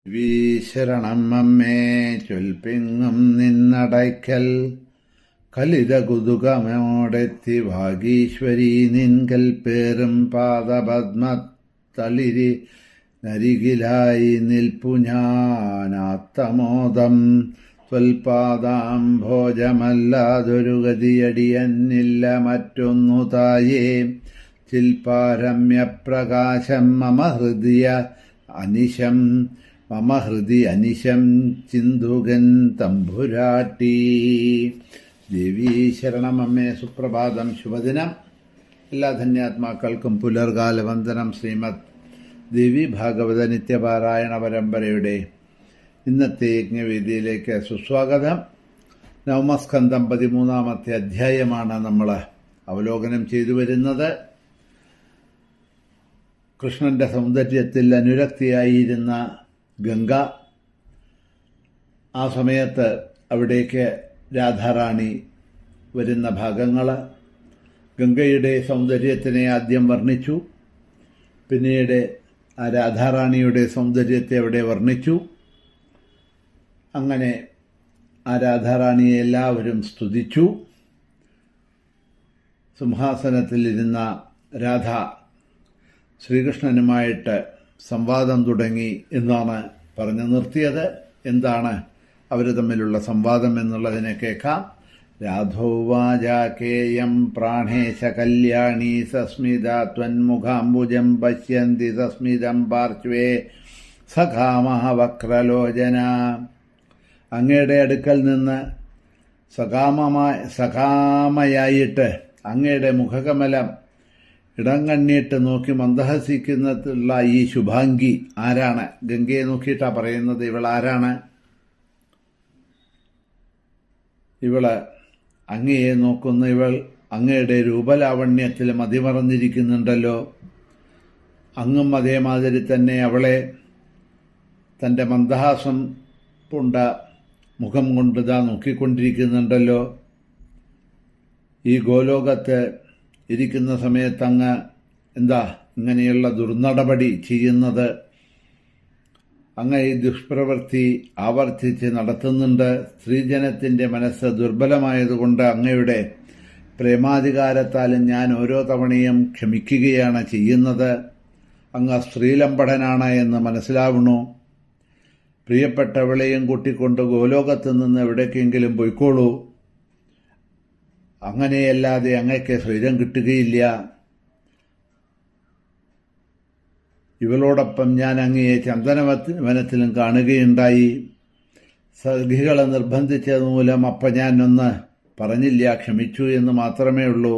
വീശരണം അമ്മേ ചൊൽപ്പിങ്ങും നിന്നടയ്ക്കൽ കലിത കുതുകമോടെത്തി ഭാഗീശ്വരി നിൻകൽ പേരും പാദപത്മത്തളിരി നരികിലായി നിൽപ്പു ഞാനാത്തമോദം സ്വൽപാദാംഭോജമല്ലാതൊരു ഗതിയടിയന്നില്ല മറ്റൊന്നു തായേ ചിൽപാരമ്യപ്രകാശം മമ ഹൃദി അനിശം ചിന്തുകൻ തമ്പുരാട്ടി. ദേവീ ശരണമമ്മേ സുപ്രഭാതം, ശുഭദിനം. എല്ലാ ധന്യാത്മാക്കൾക്കും പുലർകാല വന്ദനം. ശ്രീമദ് ദേവി ഭാഗവത നിത്യപാരായണ പരമ്പരയുടെ ഇന്നത്തെ യജ്ഞവേദിയിലേക്ക് സുസ്വാഗതം. നവമസ്കന്ധം 13-ാമത്തെ അധ്യായമാണ് നമ്മൾ അവലോകനം ചെയ്തു വരുന്നത്. കൃഷ്ണന്റെ സൗന്ദര്യത്തിൽ അനുരക്തിയായിരുന്ന ഗംഗ, ആ സമയത്ത് അവിടേക്ക് രാധാറാണി വരുന്ന ഭാഗങ്ങൾ, ഗംഗയുടെ സൗന്ദര്യത്തിനെ ആദ്യം വർണ്ണിച്ചു. പിന്നീട് ആ രാധാറാണിയുടെ സൗന്ദര്യത്തെ അവിടെ വർണ്ണിച്ചു. അങ്ങനെ ആ രാധാറാണിയെ എല്ലാവരും സ്തുതിച്ചു. സിംഹാസനത്തിലിരുന്ന രാധ ശ്രീകൃഷ്ണനുമായിട്ട് സംവാദം തുടങ്ങി എന്നാണ് പറഞ്ഞു നിർത്തിയത്. എന്താണ് അവർ തമ്മിലുള്ള സംവാദം എന്നുള്ളതിനെ കേൾക്കാം. രാധോവാചാകേയം പ്രാണേശ കല്യാണി സസ്മിത ത്വന്മുഖാംബുജം പശ്യന്തി സസ്മിതം പാർശ്വേ സഖാമഹ വക്രലോചന. അങ്ങയുടെ അടുക്കൽ നിന്ന് സഖാമയായിട്ട് അങ്ങയുടെ മുഖകമലം ഇടം കണ്ണിയിട്ട് നോക്കി മന്ദഹസിക്കുന്നതിലുള്ള ഈ ശുഭാംഗി ആരാണ്? ഗംഗയെ നോക്കിയിട്ടാ പറയുന്നത്. ഇവളാരാണ്? ഇവള് അങ്ങയെ നോക്കുന്ന ഇവൾ അങ്ങയുടെ രൂപലാവണ്യത്തിൽ മതിമറന്നിരിക്കുന്നുണ്ടല്ലോ. അങ്ങും അതേമാതിരി തന്നെ അവളെ തൻ്റെ മന്ദഹാസം പൂണ്ട മുഖം കൊണ്ട് നോക്കിക്കൊണ്ടിരിക്കുന്നുണ്ടല്ലോ. ഈ ഗോലോകത്ത് ഇരിക്കുന്ന സമയത്ത് അങ്ങ് എന്താ ഇങ്ങനെയുള്ള ദുർനടപടി ചെയ്യുന്നത്? അങ്ങ് ഈ ദുഷ്പ്രവൃത്തി ആവർത്തിച്ച് നടത്തുന്നുണ്ട്. സ്ത്രീജനത്തിൻ്റെ മനസ്സ് ദുർബലമായതുകൊണ്ട് അങ്ങയുടെ പ്രേമാധികാരത്താലും ഞാൻ ഓരോ തവണയും ക്ഷമിക്കുകയാണ് ചെയ്യുന്നത്. അങ്ങ് സ്ത്രീലമ്പടനാണ് എന്ന് മനസ്സിലാവണു. പ്രിയപ്പെട്ടവളെയും കൂട്ടിക്കൊണ്ട് ഗോലോകത്ത് നിന്ന് എവിടേക്കെങ്കിലും പോയിക്കോളൂ. അങ്ങനെയല്ലാതെ അങ്ങയ്ക്ക് സ്വൈരം കിട്ടുകയില്ല. ഇവളോടൊപ്പം ഞാൻ അങ്ങയെ ചന്ദനവനത്തിലും കാണുകയുണ്ടായി. സഖികളെ നിർബന്ധിച്ചത് മൂലം അപ്പം ഞാനൊന്ന് പറഞ്ഞില്ല, ക്ഷമിച്ചു എന്ന് മാത്രമേ ഉള്ളൂ.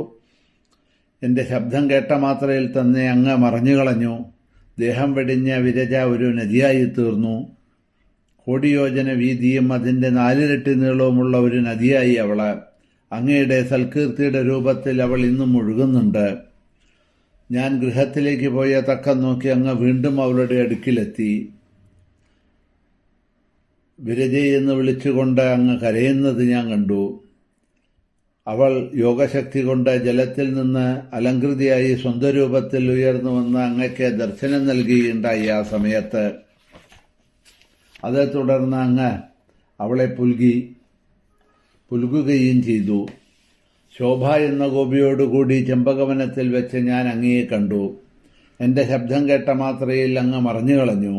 എൻ്റെ ശബ്ദം കേട്ട മാത്രയിൽ തന്നെ അങ്ങ് മറഞ്ഞുകളഞ്ഞു. ദേഹം വെടിഞ്ഞ വിരജ ഒരു നദിയായി തീർന്നു. കോടിയോജന വീതിയും അതിൻ്റെ 4 ഇരട്ടി നീളവുമുള്ള ഒരു നദിയായി അവള്. അങ്ങയുടെ സൽകീർത്തിയുടെ രൂപത്തിൽ അവൾ ഇന്നും ഒഴുകുന്നുണ്ട്. ഞാൻ ഗൃഹത്തിലേക്ക് പോയ തക്കം നോക്കി അങ്ങ് വീണ്ടും അവളുടെ അടുക്കിലെത്തി. വിരജയെന്ന് വിളിച്ചുകൊണ്ട് അങ്ങ് കരയുന്നത് ഞാൻ കണ്ടു. അവൾ യോഗശക്തി കൊണ്ട് ജലത്തിൽ നിന്ന് അലങ്കൃതിയായി സ്വന്തം രൂപത്തിൽ ഉയർന്നു വന്ന് അങ്ങയ്ക്ക് ദർശനം നൽകുകയുണ്ടായി. ആ സമയത്ത് അതേ തുടർന്ന് അങ്ങ് അവളെ പുൽകുകയും ചെയ്തു. ശോഭ എന്ന ഗോപിയോടുകൂടി ചെമ്പകവനത്തിൽ വെച്ച് ഞാൻ അങ്ങയെ കണ്ടു. എൻ്റെ ശബ്ദം കേട്ട മാത്രയിൽ അങ്ങ് മറഞ്ഞുകളഞ്ഞു.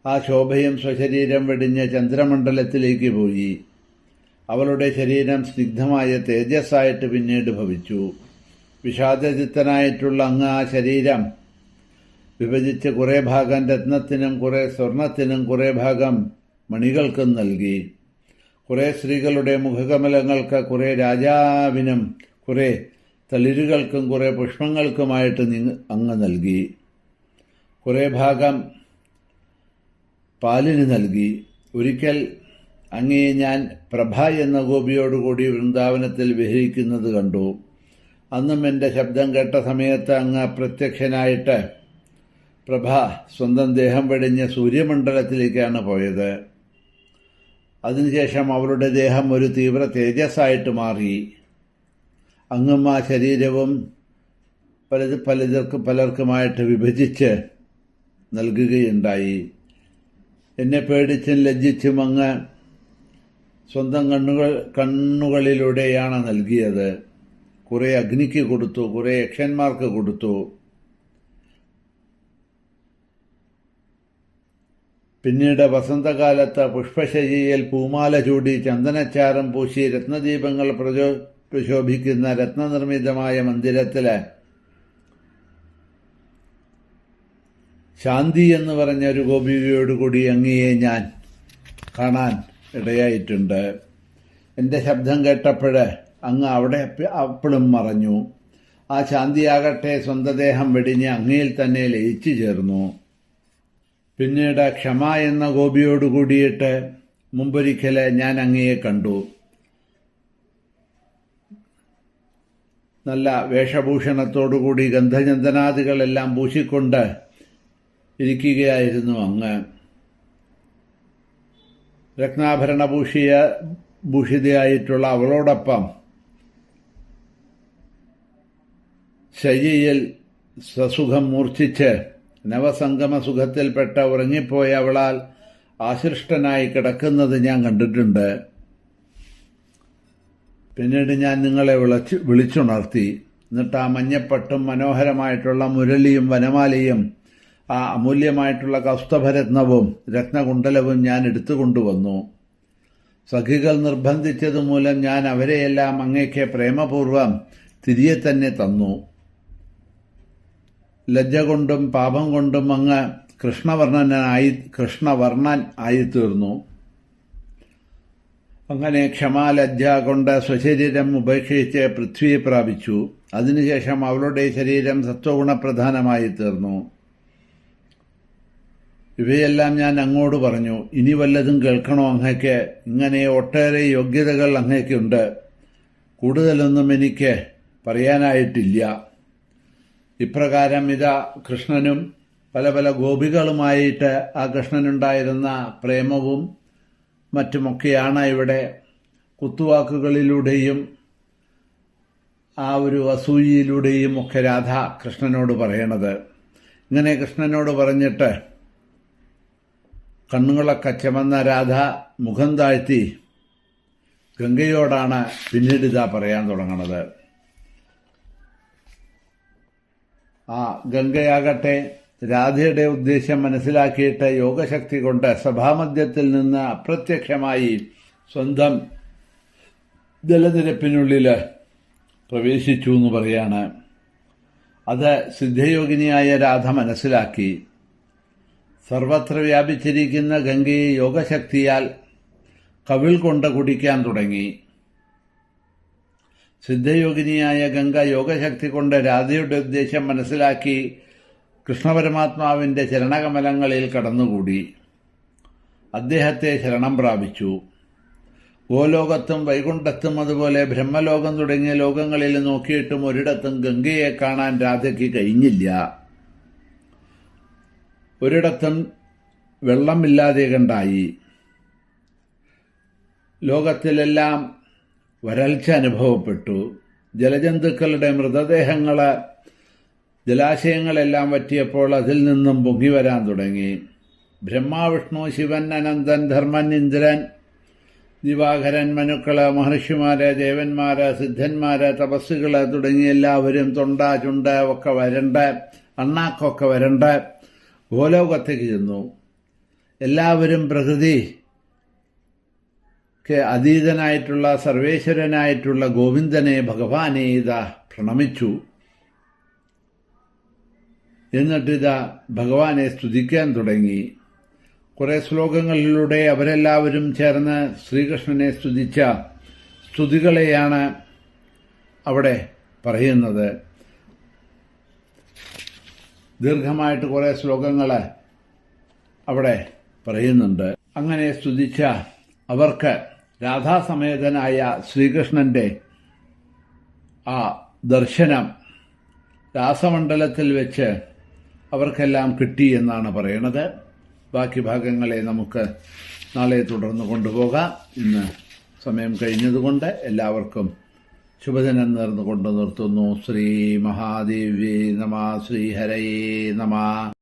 ആ ശോഭയും സ്വശരീരം വെടിഞ്ഞ് ചന്ദ്രമണ്ഡലത്തിലേക്ക് പോയി. അവളുടെ ശരീരം സ്നിഗ്ധമായ തേജസ്സായിട്ട് പിന്നീട് ഭവിച്ചു. വിഷാദചിത്തനായിട്ടുള്ള അങ്ങ് ആ ശരീരം വിഭജിച്ച് കുറേ ഭാഗം രത്നത്തിനും കുറേ സ്വർണത്തിനും കുറേ ഭാഗം മണികൾക്കും നൽകി. കുറേ സ്ത്രീകളുടെ മുഖകമലങ്ങൾക്ക്, കുറേ രാജാവിനും കുറേ തളിരുകൾക്കും കുറേ പുഷ്പങ്ങൾക്കുമായിട്ട് അങ്ങ് നൽകി. കുറേ ഭാഗം പാലിന് നൽകി. ഒരിക്കൽ അങ്ങയെ ഞാൻ പ്രഭ എന്ന ഗോപിയോടുകൂടി വൃന്ദാവനത്തിൽ വിഹരിക്കുന്നത് കണ്ടു. അന്നും എൻ്റെ ശബ്ദം കേട്ട സമയത്ത് അങ്ങ് പ്രത്യക്ഷനായിട്ട് പ്രഭ സ്വന്തം ദേഹം വെടിഞ്ഞ് സൂര്യമണ്ഡലത്തിലേക്കാണ് പോയത്. അതിനുശേഷം അവളുടെ ദേഹം ഒരു തീവ്ര തേജസ്സായിട്ട് മാറി. അങ്ങും ആ ശരീരവും പലർക്കുമായിട്ട് വിഭജിച്ച് നൽകുകയുണ്ടായി. എന്നെ പേടിച്ചും ലജ്ജിച്ചും അങ്ങ് സ്വന്തം കണ്ണുകളിലൂടെയാണ് നൽകിയത്. കുറെ അഗ്നിക്ക് കൊടുത്തു, കുറെ യക്ഷന്മാർക്ക് കൊടുത്തു. പിന്നീട് വസന്തകാലത്ത് പുഷ്പശയ്യയിൽ പൂമാല ചൂടി ചന്ദനച്ചാരം പൂശി രത്നദീപങ്ങൾ പ്രശോഭിക്കുന്ന രത്നനിർമ്മിതമായ മന്ദിരത്തില് ശാന്തി എന്ന് പറഞ്ഞ ഒരു ഗോപികയോടുകൂടി അങ്ങയെ ഞാൻ കാണാൻ ഇടയായിട്ടുണ്ട്. എൻ്റെ ശബ്ദം കേട്ടപ്പോൾ അങ്ങ് അവിടെ അപ്പോഴും മറഞ്ഞു. ആ ശാന്തിയാകട്ടെ സ്വന്തദേഹം വെടിഞ്ഞ് അങ്ങയിൽ തന്നെ ലയിച്ചു ചേർന്നു. പിന്നീട് ക്ഷമ എന്ന ഗോപിയോടുകൂടിയിട്ട് മുമ്പൊരിക്കൽ ഞാൻ അങ്ങയെ കണ്ടു. നല്ല വേഷഭൂഷണത്തോടുകൂടി ഗന്ധചന്ദനാദികളെല്ലാം പൂശിക്കൊണ്ട് ഇരിക്കുകയായിരുന്നു അങ്ങ്. രത്നാഭരണ ഭൂഷിതയായിട്ടുള്ള അവളോടൊപ്പം ശയ്യയിൽ സസുഖം മൂർച്ഛിച്ച് നവസംഗമ സുഖത്തിൽപ്പെട്ട ഉറങ്ങിപ്പോയ അവളാൽ ആശ്രിഷ്ടനായി കിടക്കുന്നത് ഞാൻ കണ്ടിട്ടുണ്ട്. പിന്നീട് ഞാൻ നിങ്ങളെ വിളിച്ചുണർത്തി. എന്നിട്ട് ആ മഞ്ഞപ്പട്ടും മനോഹരമായിട്ടുള്ള മുരളിയും വനമാലയും ആ അമൂല്യമായിട്ടുള്ള കൗസ്തഭരത്നവും രത്നകുണ്ടലവും ഞാൻ എടുത്തുകൊണ്ടുവന്നു. സഖികൾ നിർബന്ധിച്ചതുമൂലം ഞാൻ അവരെയെല്ലാം അങ്ങേക്ക് പ്രേമപൂർവം തിരികെ തന്നെ തന്നു. ലജ്ജ കൊണ്ടും പാപം കൊണ്ടും അങ്ങ് കൃഷ്ണവർണ്ണൻ ആയിത്തീർന്നു. അങ്ങനെ ക്ഷമാലജ്ജ കൊണ്ട് സ്വശരീരം ഉപേക്ഷിച്ച് പൃഥ്വിയെ പ്രാപിച്ചു. അതിനുശേഷം അവളുടെ ശരീരം സത്വഗുണപ്രധാനമായി തീർന്നു. ഇവയെല്ലാം ഞാൻ അങ്ങോട് പറഞ്ഞു. ഇനി വല്ലതും കേൾക്കണോ അങ്ങയ്ക്ക്? ഇങ്ങനെ ഒട്ടേറെ യോഗ്യതകൾ അങ്ങയ്ക്കുണ്ട്. കൂടുതലൊന്നും എനിക്ക് പറയാനായിട്ടില്ല. ഇപ്രകാരം ഇതാ കൃഷ്ണനും പല പല ഗോപികളുമായിട്ട് ആ കൃഷ്ണനുണ്ടായിരുന്ന പ്രേമവും മറ്റുമൊക്കെയാണ് ഇവിടെ കുത്തുവാക്കുകളിലൂടെയും ആ ഒരു അസൂയയിലൂടെയും ഒക്കെ രാധ കൃഷ്ണനോട് പറയണത്. ഇങ്ങനെ കൃഷ്ണനോട് പറഞ്ഞിട്ട് കണ്ണുകളൊക്കെ ചുമന്ന രാധ മുഖം താഴ്ത്തി ഗംഗയോടാണ് പിന്നീട് ഇതാ പറയാൻ തുടങ്ങണത്. ആ ഗംഗയാകട്ടെ രാധയുടെ ഉദ്ദേശം മനസ്സിലാക്കിയിട്ട് യോഗശക്തി കൊണ്ട് സഭാമധ്യത്തിൽ നിന്ന് അപ്രത്യക്ഷമായി സ്വന്തം ജലനിരപ്പിനുള്ളിൽ പ്രവേശിച്ചു എന്ന് പറയാണ്. അത് സിദ്ധയോഗിനിയായ രാധ മനസ്സിലാക്കി. സർവത്ര വ്യാപിച്ചിരിക്കുന്ന ഗംഗയെ യോഗശക്തിയാൽ കവിൾ കൊണ്ട് കുടിക്കാൻ തുടങ്ങി. സിദ്ധയോഗിനിയായ ഗംഗ യോഗശക്തി കൊണ്ട് രാധയുടെ ഉദ്ദേശം മനസ്സിലാക്കി കൃഷ്ണപരമാത്മാവിന്റെ ചരണകമലങ്ങളിൽ കടന്നുകൂടി. അദ്ദേഹത്തെ ശരണം പ്രാപിച്ചു. ഗോലോകത്തും വൈകുണ്ഠത്തും അതുപോലെ ബ്രഹ്മലോകം തുടങ്ങിയ ലോകങ്ങളിൽ നോക്കിയിട്ടും ഒരിടത്തും ഗംഗയെ കാണാൻ രാധയ്ക്ക് കഴിഞ്ഞില്ല. ഒരിടത്തും വെള്ളമില്ലാതെ കണ്ടായി. ലോകത്തിലെല്ലാം വരൾച്ച അനുഭവപ്പെട്ടു. ജലജന്തുക്കളുടെ മൃതദേഹങ്ങൾ ജലാശയങ്ങളെല്ലാം വറ്റിയപ്പോൾ അതിൽ നിന്നും പൊങ്ങി വരാൻ തുടങ്ങി. ബ്രഹ്മാവിഷ്ണു ശിവൻ അനന്തൻ ധർമ്മൻ ഇന്ദ്രൻ ദിവാകരൻ മനുക്കള് മഹർഷിമാര് ദേവന്മാര് സിദ്ധന്മാര് തപസ്സുകള് തുടങ്ങിയ എല്ലാവരും തൊണ്ട ചുണ്ട ഒക്കെ വരണ്ട് അണ്ണാക്കൊക്കെ വരണ്ട് ഗോലോകത്തേക്ക് ചെന്നു. എല്ലാവരും പ്രകൃതിക്ക് അതീതനായിട്ടുള്ള സർവേശ്വരനായിട്ടുള്ള ഗോവിന്ദനെ ഭഗവാനെ ഇതാ പ്രണമിച്ചു. എന്നിട്ടിതാ ഭഗവാനെ സ്തുതിക്കാൻ തുടങ്ങി. കുറെ ശ്ലോകങ്ങളിലൂടെ അവരെല്ലാവരും ചേർന്ന് ശ്രീകൃഷ്ണനെ സ്തുതിച്ച സ്തുതികളെയാണ് അവിടെ പറയുന്നത്. ദീർഘമായിട്ട് കുറെ ശ്ലോകങ്ങൾ അവിടെ പറയുന്നുണ്ട്. അങ്ങനെ സ്തുതിച്ച അവർക്ക് രാധാസമേതനായ ശ്രീകൃഷ്ണന്റെ ആ ദർശനം രാസമണ്ഡലത്തിൽ വെച്ച് അവർക്കെല്ലാം കിട്ടി എന്നാണ് പറയണത്. ബാക്കി ഭാഗങ്ങളെ നമുക്ക് നാളെ തുടർന്ന് കൊണ്ടുപോകാം. ഇന്ന് സമയം കഴിഞ്ഞതുകൊണ്ട് എല്ലാവർക്കും ശുഭദിനം നേർന്നുകൊണ്ട് നിർത്തുന്നു. ശ്രീ മഹാദേവ്യേ നമഃ. ശ്രീഹരയേ നമഃ.